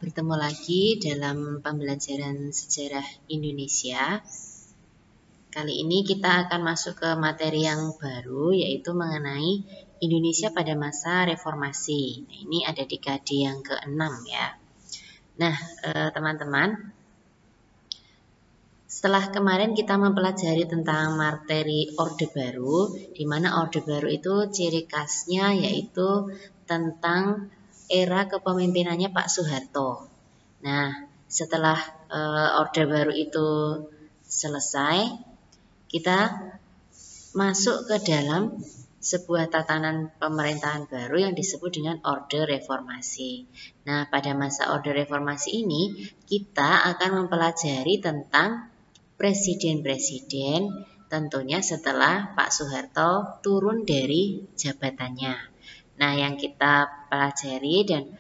bertemu lagi dalam pembelajaran sejarah Indonesia. Kali ini kita akan masuk ke materi yang baru, yaitu mengenai Indonesia pada masa reformasi. Nah, ini ada dekade yang ke-6 ya. Nah, teman-teman, setelah kemarin kita mempelajari tentang materi Orde Baru, di mana Orde Baru itu ciri khasnya yaitu tentang era kepemimpinannya Pak Soeharto. Nah, setelah Orde Baru itu selesai, kita masuk ke dalam sebuah tatanan pemerintahan baru yang disebut dengan Orde Reformasi. Nah, pada masa Orde Reformasi ini, kita akan mempelajari tentang presiden-presiden tentunya setelah Pak Soeharto turun dari jabatannya. Nah, yang kita pelajari dan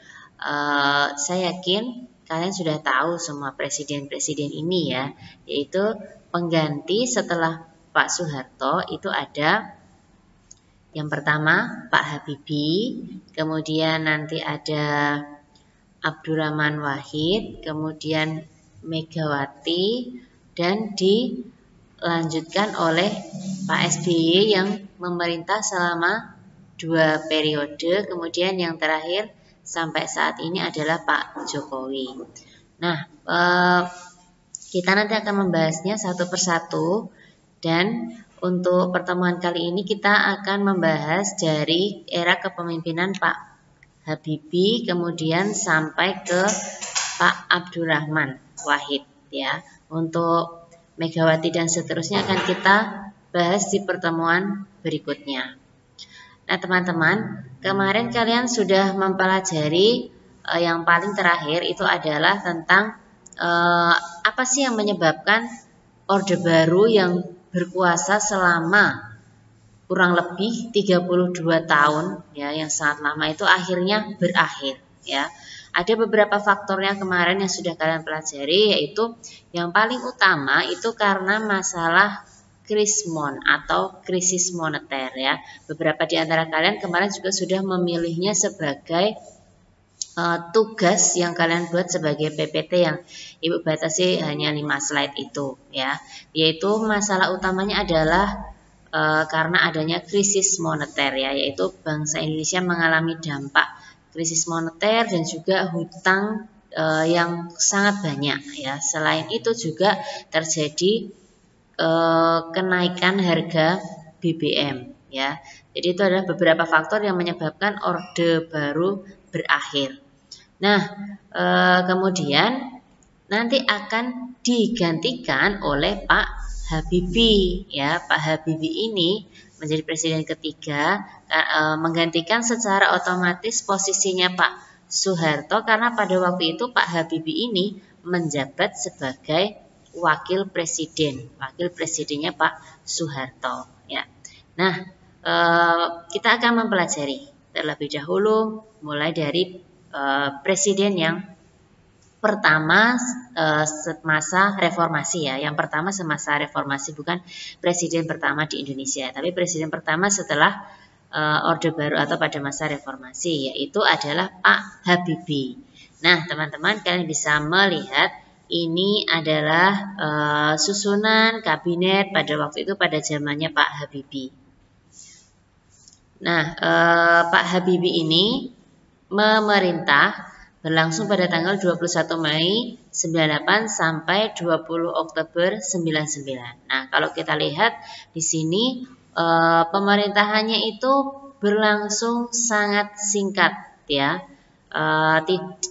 saya yakin kalian sudah tahu semua presiden-presiden ini ya, yaitu pengganti setelah Pak Soeharto itu ada yang pertama Pak Habibie, kemudian nanti ada Abdurrahman Wahid, kemudian Megawati, dan dilanjutkan oleh Pak SBY yang memerintah selama 2 periode, kemudian yang terakhir sampai saat ini adalah Pak Jokowi. Nah, kita nanti akan membahasnya satu persatu, dan untuk pertemuan kali ini kita akan membahas dari era kepemimpinan Pak Habibie kemudian sampai ke Pak Abdurrahman Wahid ya. Untuk Megawati dan seterusnya akan kita bahas di pertemuan berikutnya. Nah, teman-teman, kemarin kalian sudah mempelajari yang paling terakhir itu adalah tentang apa sih yang menyebabkan Orde Baru yang berkuasa selama kurang lebih 32 tahun ya, yang sangat lama itu akhirnya berakhir ya. Ada beberapa faktornya kemarin yang sudah kalian pelajari, yaitu yang paling utama itu karena masalah krismon atau krisis moneter ya. Beberapa di antara kalian kemarin juga sudah memilihnya sebagai tugas yang kalian buat sebagai PPT yang Ibu batasi hanya 5 slide itu ya. Yaitu masalah utamanya adalah karena adanya krisis moneter ya, yaitu bangsa Indonesia mengalami dampak krisis moneter dan juga hutang yang sangat banyak ya. Selain itu juga terjadi kenaikan harga BBM ya. Jadi itu adalah beberapa faktor yang menyebabkan Orde Baru berakhir. Nah, kemudian nanti akan digantikan oleh Pak Habibie ya. Pak Habibie ini menjadi presiden ketiga, menggantikan secara otomatis posisinya Pak Soeharto, karena pada waktu itu Pak Habibie ini menjabat sebagai wakil presidennya Pak Soeharto ya. Nah, kita akan mempelajari terlebih dahulu mulai dari presiden yang pertama semasa reformasi ya. Yang pertama semasa reformasi, bukan presiden pertama di Indonesia, tapi presiden pertama setelah Orde Baru atau pada masa reformasi, yaitu adalah Pak Habibie. Nah, teman-teman, kalian bisa melihat ini adalah susunan kabinet pada waktu itu pada zamannya Pak Habibie. Nah, Pak Habibie ini memerintah berlangsung pada tanggal 21 Mei 98 sampai 20 Oktober 99. Nah, kalau kita lihat di sini pemerintahannya itu berlangsung sangat singkat ya.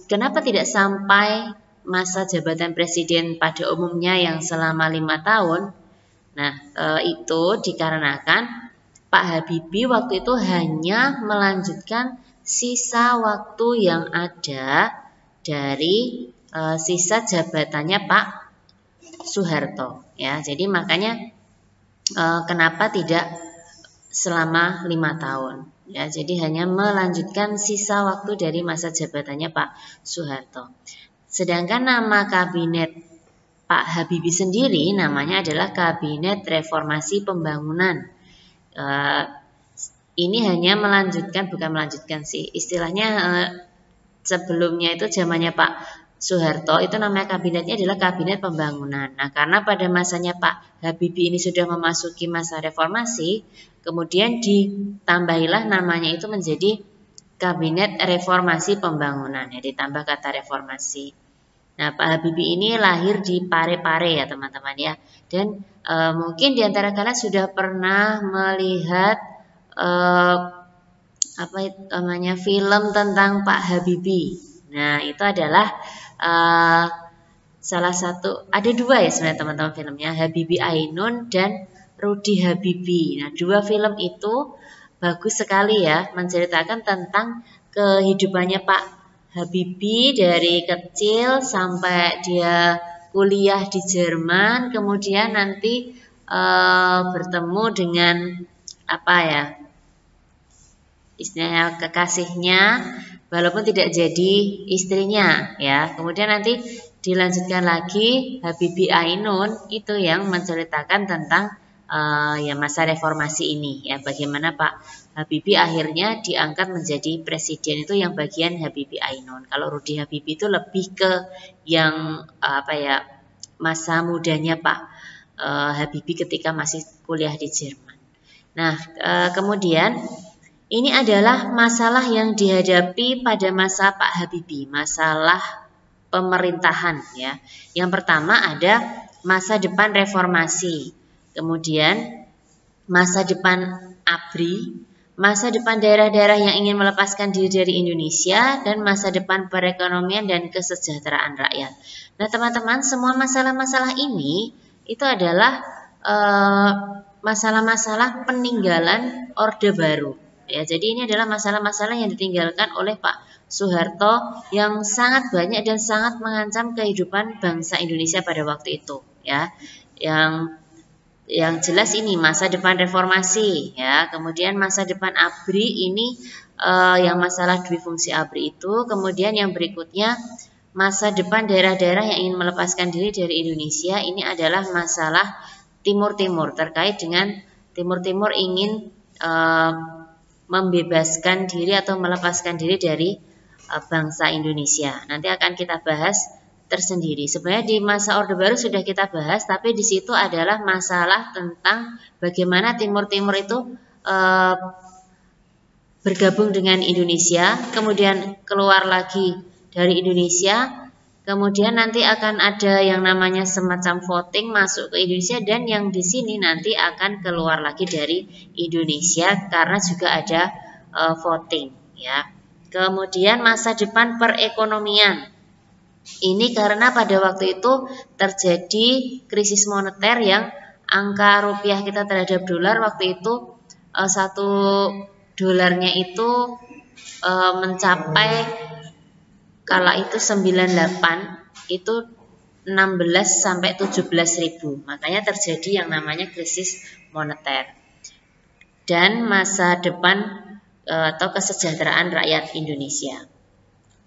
Kenapa tidak sampai masa jabatan presiden pada umumnya yang selama 5 tahun? Nah, itu dikarenakan Pak Habibie waktu itu hanya melanjutkan sisa waktu yang ada dari sisa jabatannya Pak Soeharto ya. Jadi makanya kenapa tidak selama 5 tahun ya. Jadi hanya melanjutkan sisa waktu dari masa jabatannya Pak Soeharto. Sedangkan nama kabinet Pak Habibie sendiri namanya adalah Kabinet Reformasi Pembangunan. Ini hanya melanjutkan, bukan melanjutkan sih, istilahnya sebelumnya itu zamannya Pak Soeharto itu namanya kabinetnya adalah Kabinet Pembangunan. Nah, karena pada masanya Pak Habibie ini sudah memasuki masa reformasi, kemudian ditambahilah namanya itu menjadi Kabinet Reformasi Pembangunan, ya, ditambah kata reformasi. Nah, Pak Habibie ini lahir di Parepare ya teman-teman ya. Dan mungkin di antara kalian sudah pernah melihat apa namanya film tentang Pak Habibie. Nah, itu adalah salah satu, ada dua ya sebenarnya teman-teman filmnya, Habibie Ainun dan Rudy Habibie. Nah, dua film itu bagus sekali ya, menceritakan tentang kehidupannya Pak Habibie dari kecil sampai dia kuliah di Jerman, kemudian nanti bertemu dengan apa ya, istilahnya kekasihnya, walaupun tidak jadi istrinya ya. Kemudian nanti dilanjutkan lagi Habibie Ainun, itu yang menceritakan tentang ya masa reformasi ini ya, bagaimana Pak Habibie akhirnya diangkat menjadi presiden, itu yang bagian Habibie Ainun. Kalau Rudy Habibie itu lebih ke yang apa ya, masa mudanya Pak Habibie ketika masih kuliah di Jerman. Nah, kemudian ini adalah masalah yang dihadapi pada masa Pak Habibie, masalah pemerintahan ya. Yang pertama ada masa depan reformasi, kemudian masa depan ABRI, masa depan daerah-daerah yang ingin melepaskan diri dari Indonesia, dan masa depan perekonomian dan kesejahteraan rakyat. Nah teman-teman, semua masalah-masalah ini itu adalah masalah-masalah peninggalan Orde Baru. Ya, jadi ini adalah masalah-masalah yang ditinggalkan oleh Pak Soeharto yang sangat banyak dan sangat mengancam kehidupan bangsa Indonesia pada waktu itu ya. Yang jelas ini masa depan reformasi ya, kemudian masa depan ABRI ini yang masalah duifungsi ABRI itu, kemudian yang berikutnya masa depan daerah-daerah yang ingin melepaskan diri dari Indonesia, ini adalah masalah Timur-Timur, terkait dengan Timur-Timur ingin membebaskan diri atau melepaskan diri dari bangsa Indonesia. Nanti akan kita bahas tersendiri. Sebenarnya di masa Orde Baru sudah kita bahas, tapi di situ adalah masalah tentang bagaimana Timur-Timur itu bergabung dengan Indonesia, kemudian keluar lagi dari Indonesia, kemudian nanti akan ada yang namanya semacam voting masuk ke Indonesia, dan yang di sini nanti akan keluar lagi dari Indonesia karena juga ada voting ya. Kemudian masa depan perekonomian. Ini karena pada waktu itu terjadi krisis moneter yang angka rupiah kita terhadap dolar waktu itu satu dolarnya itu mencapai kala itu 98 itu 16 sampai 17 ribu. Makanya terjadi yang namanya krisis moneter. Dan masa depan atau kesejahteraan rakyat Indonesia.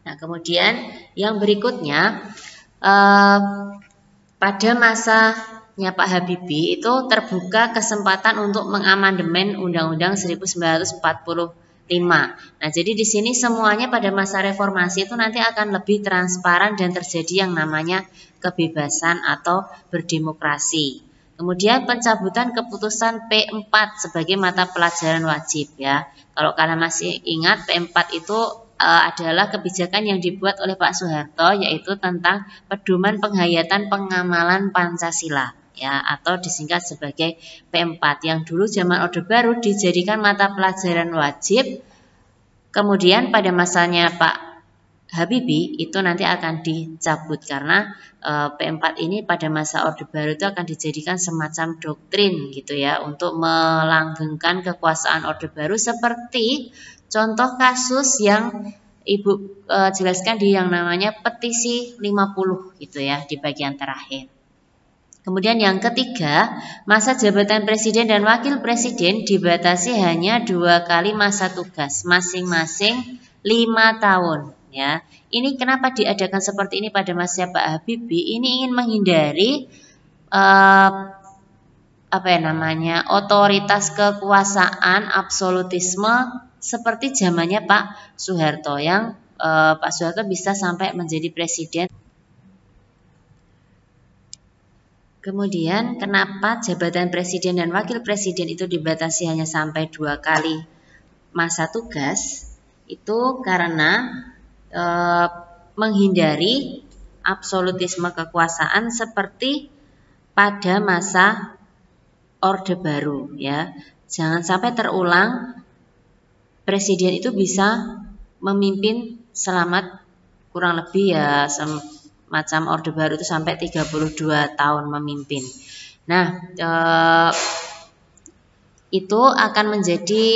Nah, kemudian yang berikutnya pada masanya Pak Habibie itu terbuka kesempatan untuk mengamandemen Undang-Undang 1945. Nah, jadi di sini semuanya pada masa reformasi itu nanti akan lebih transparan dan terjadi yang namanya kebebasan atau berdemokrasi. Kemudian pencabutan keputusan P4 sebagai mata pelajaran wajib ya. Kalau kalian masih ingat, P4 itu adalah kebijakan yang dibuat oleh Pak Soeharto, yaitu tentang pedoman penghayatan pengamalan Pancasila ya, atau disingkat sebagai P4, yang dulu zaman Orde Baru dijadikan mata pelajaran wajib. Kemudian pada masanya Pak Habibie itu nanti akan dicabut karena P4 ini pada masa Orde Baru itu akan dijadikan semacam doktrin gitu ya, untuk melanggengkan kekuasaan Orde Baru, seperti contoh kasus yang Ibu jelaskan di yang namanya petisi 50 gitu ya, di bagian terakhir. Kemudian yang ketiga, masa jabatan presiden dan wakil presiden dibatasi hanya 2 kali masa tugas, masing-masing 5 tahun. Ya, ini kenapa diadakan seperti ini pada masa Pak Habibie? Ini ingin menghindari otoritas kekuasaan absolutisme seperti zamannya Pak Soeharto, yang Pak Soeharto bisa sampai menjadi presiden Kemudian kenapa jabatan presiden dan wakil presiden itu dibatasi hanya sampai 2 kali masa tugas? Itu karena menghindari absolutisme kekuasaan seperti pada masa Orde Baru, ya. Jangan sampai terulang presiden itu bisa memimpin selamat kurang lebih ya semacam Orde Baru itu sampai 32 tahun memimpin. Nah, itu akan menjadi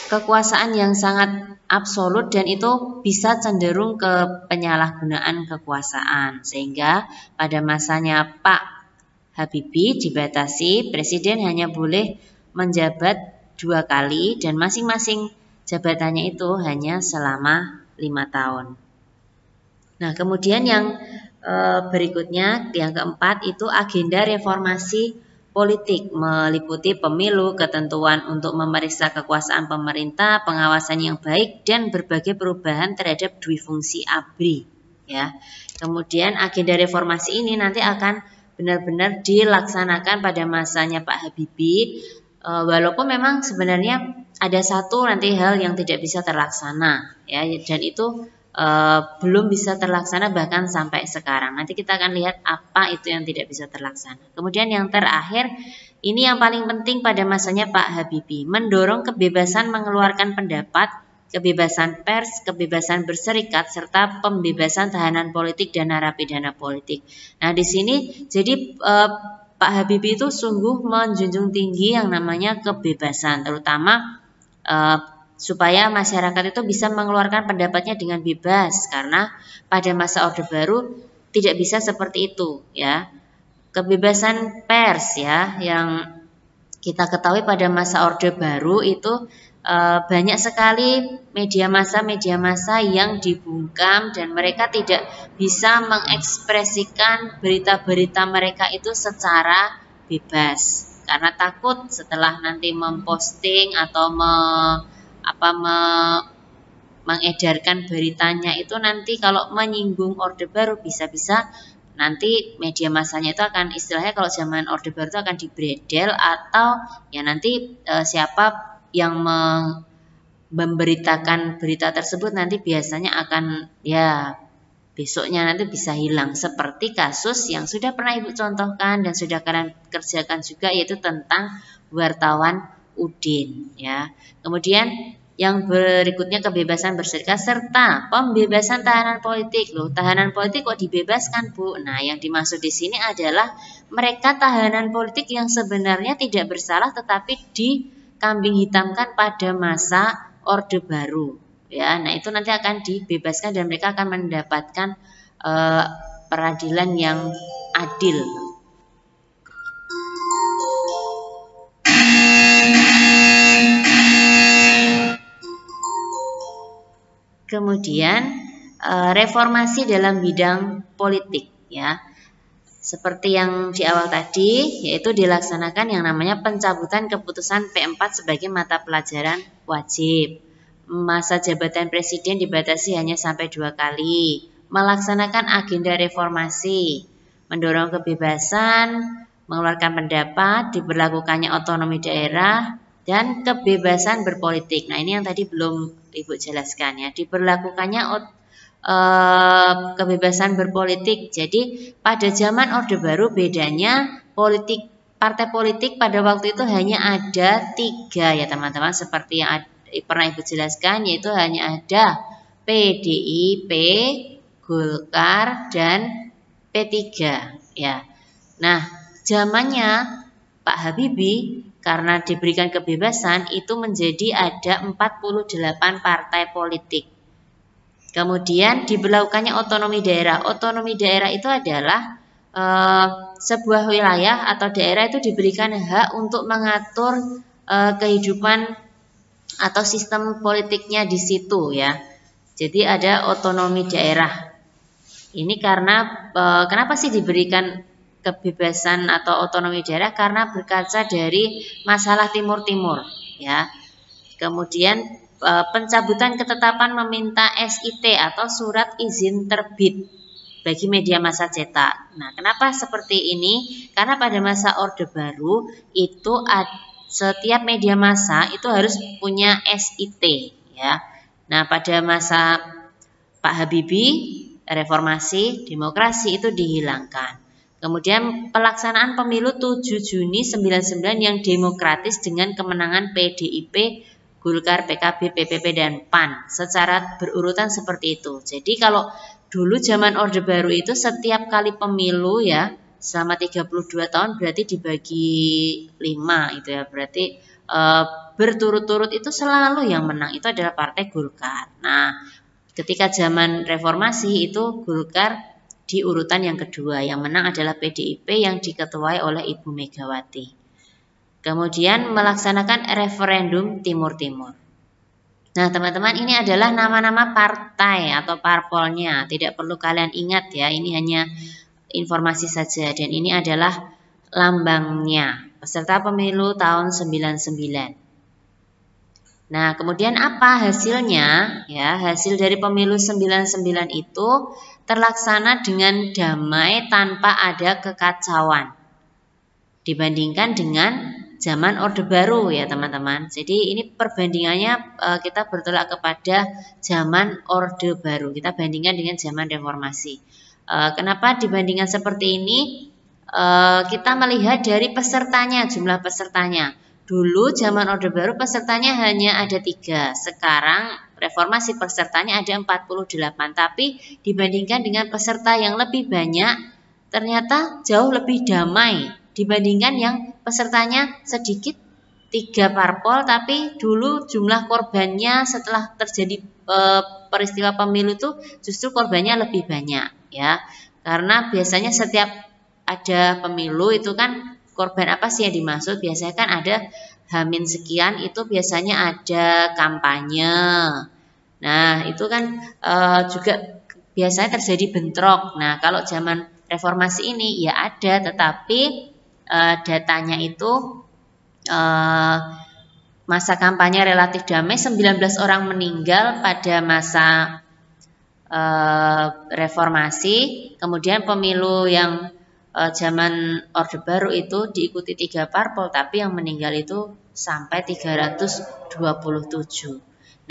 kekuasaan yang sangat absolut dan itu bisa cenderung ke penyalahgunaan kekuasaan. Sehingga pada masanya Pak Habibie dibatasi, presiden hanya boleh menjabat 2 kali dan masing-masing jabatannya itu hanya selama 5 tahun. Nah, kemudian yang berikutnya, yang keempat itu agenda reformasi politik, meliputi pemilu, ketentuan untuk memeriksa kekuasaan pemerintah, pengawasan yang baik, dan berbagai perubahan terhadap dui fungsi ABRI. Ya. Kemudian agenda reformasi ini nanti akan benar-benar dilaksanakan pada masanya Pak Habibie, walaupun memang sebenarnya ada satu nanti hal yang tidak bisa terlaksana, ya, dan itu belum bisa terlaksana bahkan sampai sekarang. Nanti kita akan lihat apa itu yang tidak bisa terlaksana. Kemudian yang terakhir, ini yang paling penting pada masanya Pak Habibie, mendorong kebebasan mengeluarkan pendapat, kebebasan pers, kebebasan berserikat, serta pembebasan tahanan politik dan narapidana politik. Nah, di sini jadi Pak Habibie itu sungguh menjunjung tinggi yang namanya kebebasan, terutama supaya masyarakat itu bisa mengeluarkan pendapatnya dengan bebas, karena pada masa Orde Baru tidak bisa seperti itu, ya. Kebebasan pers, ya, yang kita ketahui pada masa Orde Baru itu banyak sekali media massa yang dibungkam dan mereka tidak bisa mengekspresikan berita-berita mereka itu secara bebas karena takut setelah nanti memposting atau mengedarkan beritanya itu nanti kalau menyinggung Orde Baru bisa-bisa nanti media massanya itu akan istilahnya kalau zaman Orde Baru itu akan dibredel atau ya nanti siapa yang memberitakan berita tersebut nanti biasanya akan ya besoknya nanti bisa hilang seperti kasus yang sudah pernah Ibu contohkan dan sudah kalian kerjakan juga yaitu tentang wartawan Udin, ya. Kemudian yang berikutnya kebebasan berserikat serta pembebasan tahanan politik. Loh, tahanan politik kok dibebaskan, Bu? Nah, yang dimaksud di sini adalah mereka tahanan politik yang sebenarnya tidak bersalah tetapi dikambing hitamkan pada masa Orde Baru. Ya, nah itu nanti akan dibebaskan dan mereka akan mendapatkan peradilan yang adil. Kemudian reformasi dalam bidang politik, ya. Seperti yang di awal tadi, yaitu dilaksanakan yang namanya pencabutan keputusan P4 sebagai mata pelajaran wajib. Masa jabatan presiden dibatasi hanya sampai 2 kali. Melaksanakan agenda reformasi, mendorong kebebasan, mengeluarkan pendapat, diberlakukannya otonomi daerah, dan kebebasan berpolitik. Nah, ini yang tadi belum Ibu jelaskan, ya. Diberlakukannya kebebasan berpolitik. Jadi pada zaman Orde Baru bedanya partai politik pada waktu itu hanya ada 3, ya teman-teman, seperti yang pernah Ibu jelaskan, yaitu hanya ada PDIP, Golkar, dan P3, ya. Nah, zamannya Pak Habibie karena diberikan kebebasan itu menjadi ada 48 partai politik. Kemudian diberlakukannya otonomi daerah. Otonomi daerah itu adalah sebuah wilayah atau daerah itu diberikan hak untuk mengatur kehidupan atau sistem politiknya di situ, ya. Jadi ada otonomi daerah. Ini karena kenapa sih diberikan kebebasan atau otonomi daerah? Karena berkaca dari masalah Timur Timur, ya. Kemudian pencabutan ketetapan meminta SIT atau surat izin terbit. bagi media massa cetak. Nah, kenapa seperti ini? Karena pada masa Orde Baru itu setiap media massa itu harus punya SIT ya. Nah, pada masa Pak Habibie, reformasi, demokrasi itu dihilangkan. Kemudian pelaksanaan pemilu 7 Juni 99 yang demokratis dengan kemenangan PDIP, Golkar, PKB, PPP, dan PAN secara berurutan seperti itu. Jadi kalau dulu zaman Orde Baru itu setiap kali pemilu ya selama 32 tahun berarti dibagi 5 itu ya. Berarti berturut-turut itu selalu yang menang itu adalah Partai Golkar. Nah, ketika zaman reformasi itu Golkar di urutan yang kedua, yang menang adalah PDIP yang diketuai oleh Ibu Megawati. Kemudian melaksanakan referendum Timur Timur. Nah, teman-teman, ini adalah nama-nama partai atau parpolnya. Tidak perlu kalian ingat ya, ini hanya informasi saja. Dan ini adalah lambangnya, peserta pemilu tahun 99. Nah, kemudian apa hasilnya? Ya, hasil dari pemilu 99 itu terlaksana dengan damai tanpa ada kekacauan. Dibandingkan dengan zaman Orde Baru ya, teman-teman. Jadi ini perbandingannya kita bertolak kepada zaman Orde Baru. Kita bandingkan dengan zaman reformasi. Kenapa dibandingkan seperti ini? Kita melihat dari pesertanya, jumlah pesertanya. Dulu zaman Orde Baru pesertanya hanya ada 3, sekarang reformasi pesertanya ada 48, tapi dibandingkan dengan peserta yang lebih banyak, ternyata jauh lebih damai dibandingkan yang pesertanya sedikit 3 parpol, tapi dulu jumlah korbannya setelah terjadi peristiwa pemilu itu justru korbannya lebih banyak ya, karena biasanya setiap ada pemilu itu kan korban apa sih yang dimaksud? Biasanya kan ada Hamin sekian itu biasanya ada kampanye. Nah, itu kan juga biasanya terjadi bentrok. Nah, kalau zaman reformasi ini ya ada, tetapi datanya itu masa kampanye relatif damai, 19 orang meninggal pada masa reformasi. Kemudian pemilu yang zaman Orde Baru itu diikuti 3 parpol, tapi yang meninggal itu sampai 327.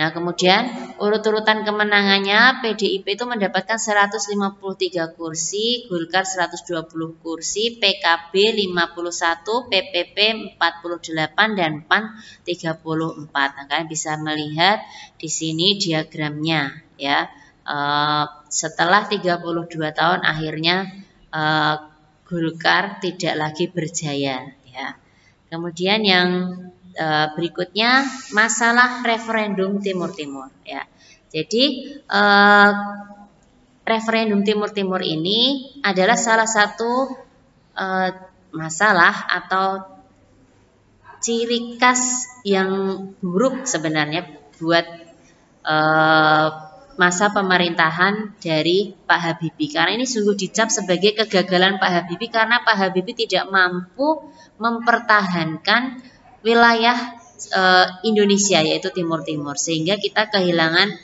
Nah, kemudian urut-urutan kemenangannya PDIP itu mendapatkan 153 kursi, Golkar 120 kursi, PKB 51, PPP 48, dan PAN 34. Nah, kalian bisa melihat di sini diagramnya ya. Setelah 32 tahun akhirnya Golkar tidak lagi berjaya ya. Kemudian yang berikutnya masalah referendum Timur Timur ya. Jadi referendum Timur Timur ini adalah salah satu masalah atau ciri khas yang buruk sebenarnya buat masa pemerintahan dari Pak Habibie, karena ini sungguh dicap sebagai kegagalan Pak Habibie karena Pak Habibie tidak mampu mempertahankan wilayah Indonesia yaitu Timur Timur, sehingga kita kehilangan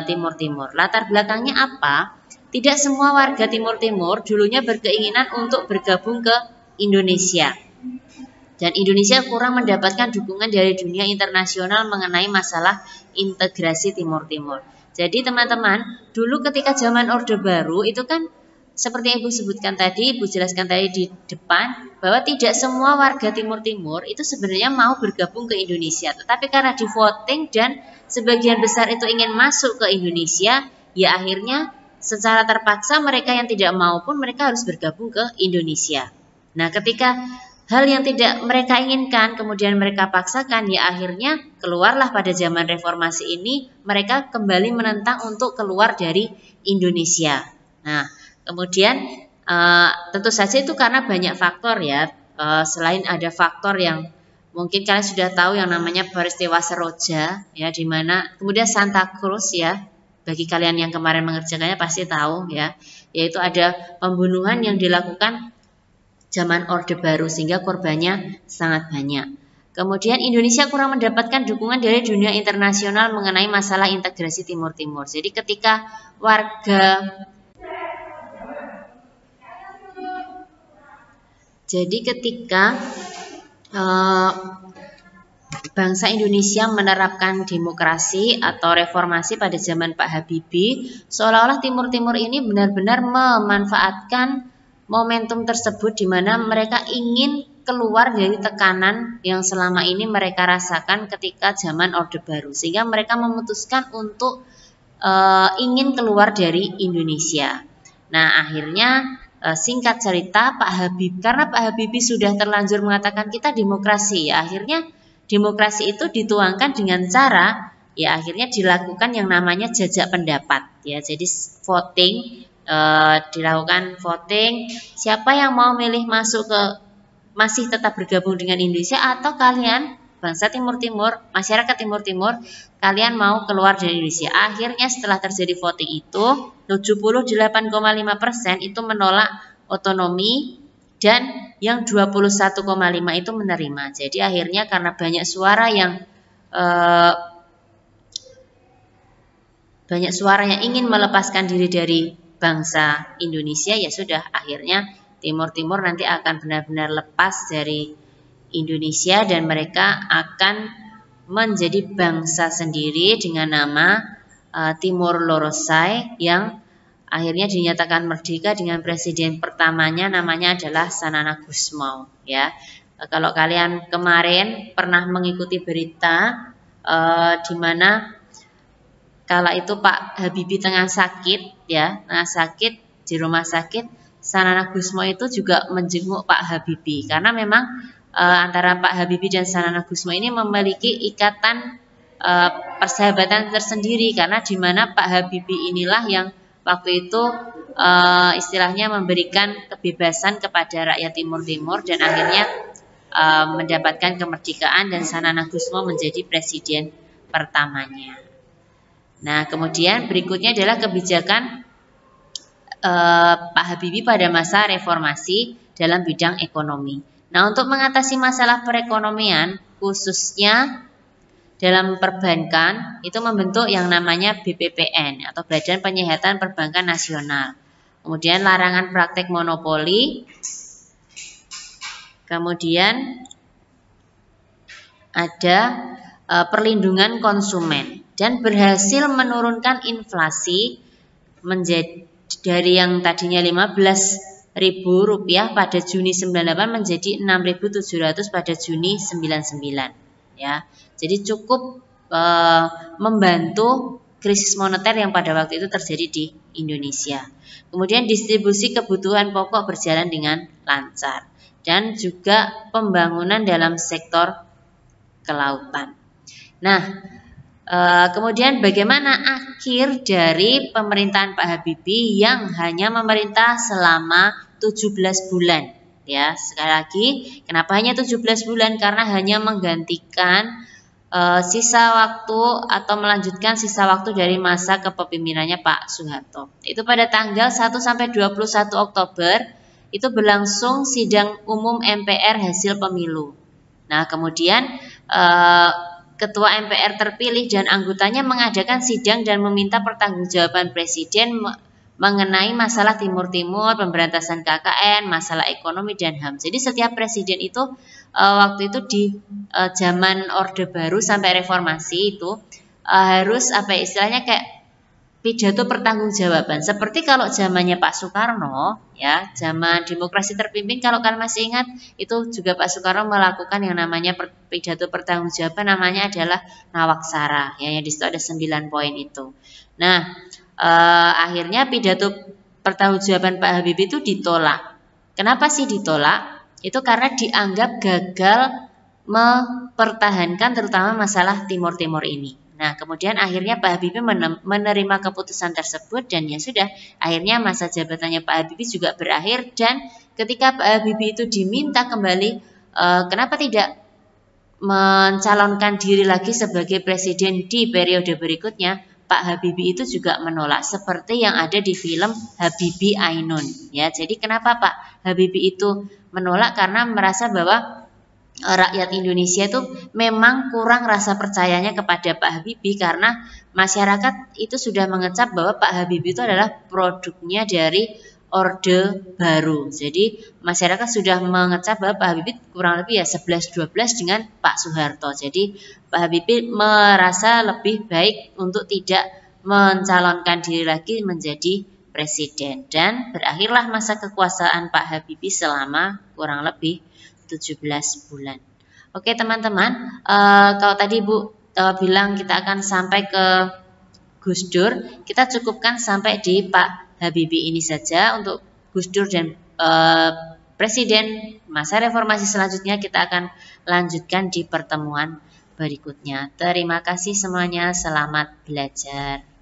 Timur Timur. Latar belakangnya apa? Tidak semua warga Timur Timur dulunya berkeinginan untuk bergabung ke Indonesia, dan Indonesia kurang mendapatkan dukungan dari dunia internasional mengenai masalah integrasi Timur Timur. Jadi teman-teman, dulu ketika zaman Orde Baru itu kan seperti yang Ibu sebutkan tadi, Ibu jelaskan tadi di depan, bahwa tidak semua warga Timur Timur itu sebenarnya mau bergabung ke Indonesia. Tetapi karena di voting dan sebagian besar itu ingin masuk ke Indonesia, ya akhirnya secara terpaksa mereka yang tidak mau pun mereka harus bergabung ke Indonesia. Nah, ketika hal yang tidak mereka inginkan kemudian mereka paksakan, ya akhirnya keluarlah pada zaman reformasi ini mereka kembali menentang untuk keluar dari Indonesia. Nah, kemudian tentu saja itu karena banyak faktor ya. Selain ada faktor yang mungkin kalian sudah tahu yang namanya peristiwa Seroja ya, di mana kemudian Santa Cruz ya, bagi kalian yang kemarin mengerjakannya pasti tahu ya, yaitu ada pembunuhan yang dilakukan zaman Orde Baru sehingga korbannya sangat banyak. Kemudian Indonesia kurang mendapatkan dukungan dari dunia internasional mengenai masalah integrasi Timur Timur. Jadi ketika warga Jadi ketika bangsa Indonesia menerapkan demokrasi atau reformasi pada zaman Pak Habibie, seolah-olah Timur Timur ini benar-benar memanfaatkan momentum tersebut di mana mereka ingin keluar dari tekanan yang selama ini mereka rasakan ketika zaman Orde Baru, sehingga mereka memutuskan untuk ingin keluar dari Indonesia. Nah, akhirnya singkat cerita Pak Habibie, karena Pak Habibie sudah terlanjur mengatakan kita demokrasi, ya akhirnya demokrasi itu dituangkan dengan cara ya akhirnya dilakukan yang namanya jajak pendapat ya. Jadi voting, dilakukan voting, siapa yang mau milih masuk ke masih tetap bergabung dengan Indonesia atau kalian bangsa Timur Timur, masyarakat Timur Timur, kalian mau keluar dari Indonesia. Akhirnya setelah terjadi voting itu 78,5% itu menolak otonomi dan yang 21,5 itu menerima. Jadi akhirnya karena banyak suara yang ingin melepaskan diri dari bangsa Indonesia, ya sudah akhirnya Timur Timur nanti akan benar-benar lepas dari Indonesia dan mereka akan menjadi bangsa sendiri dengan nama Timor Lorosai yang akhirnya dinyatakan merdeka dengan presiden pertamanya namanya adalah Sanana Gusmao ya. Kalau kalian kemarin pernah mengikuti berita di mana kala itu Pak Habibie tengah sakit ya, tengah sakit di rumah sakit, Sanana Gusmao itu juga menjenguk Pak Habibie karena memang antara Pak Habibie dan Sanana Gusmao ini memiliki ikatan persahabatan tersendiri karena di mana Pak Habibie inilah yang waktu itu istilahnya memberikan kebebasan kepada rakyat Timur Timur dan akhirnya mendapatkan kemerdekaan dan Sanana Gusmao menjadi presiden pertamanya. Nah, kemudian berikutnya adalah kebijakan Pak Habibie pada masa reformasi dalam bidang ekonomi. Nah, untuk mengatasi masalah perekonomian khususnya dalam perbankan itu membentuk yang namanya BPPN atau Badan Penyihatan Perbankan Nasional. Kemudian larangan praktek monopoli. Kemudian ada perlindungan konsumen dan berhasil menurunkan inflasi menjadi dari yang tadinya Rp15.000 pada Juni 98 menjadi Rp6.700 pada Juni 99 ya. Jadi cukup membantu krisis moneter yang pada waktu itu terjadi di Indonesia. Kemudian distribusi kebutuhan pokok berjalan dengan lancar dan juga pembangunan dalam sektor kelautan. Nah, kemudian bagaimana akhir dari pemerintahan Pak Habibie yang hanya memerintah selama 17 bulan ya. Sekali lagi, kenapa hanya 17 bulan? Karena hanya menggantikan sisa waktu atau melanjutkan sisa waktu dari masa kepemimpinannya Pak Soeharto. Itu pada tanggal 1 sampai 21 Oktober itu berlangsung sidang umum MPR hasil pemilu. Nah, kemudian Ketua MPR terpilih dan anggotanya mengadakan sidang dan meminta pertanggungjawaban Presiden mengenai masalah Timur Timur, pemberantasan KKN, masalah ekonomi dan HAM. Jadi setiap presiden itu waktu itu di zaman Orde Baru sampai reformasi itu harus istilahnya kayak pidato pertanggungjawaban. Seperti kalau zamannya Pak Soekarno ya, zaman demokrasi terpimpin kalau kalian masih ingat itu juga Pak Soekarno melakukan yang namanya pidato pertanggungjawaban namanya adalah Nawaksara ya, yang di situ ada 9 poin itu. Nah, akhirnya pidato pertanggungjawaban Pak Habibie itu ditolak. Kenapa sih ditolak? Itu karena dianggap gagal mempertahankan terutama masalah Timur Timur ini. Nah, kemudian akhirnya Pak Habibie menerima keputusan tersebut dan ya sudah, akhirnya masa jabatannya Pak Habibie juga berakhir dan ketika Pak Habibie itu diminta kembali, kenapa tidak mencalonkan diri lagi sebagai presiden di periode berikutnya, Pak Habibie itu juga menolak seperti yang ada di film Habibie Ainun ya. Jadi kenapa Pak Habibie itu menolak? Karena merasa bahwa rakyat Indonesia itu memang kurang rasa percayanya kepada Pak Habibie karena masyarakat itu sudah mengecap bahwa Pak Habibie itu adalah produknya dari Orde Baru. Jadi masyarakat sudah mengecap bahwa Pak Habibie kurang lebih ya 11-12 dengan Pak Soeharto. Jadi Pak Habibie merasa lebih baik untuk tidak mencalonkan diri lagi menjadi presiden. Dan berakhirlah masa kekuasaan Pak Habibie selama kurang lebih 17 bulan. Oke teman-teman, kalau tadi Bu bilang kita akan sampai ke Gus Dur, kita cukupkan sampai di Pak Habibie ini saja. Untuk Gus Dur dan presiden masa reformasi selanjutnya kita akan lanjutkan di pertemuan berikutnya. Terima kasih semuanya, selamat belajar.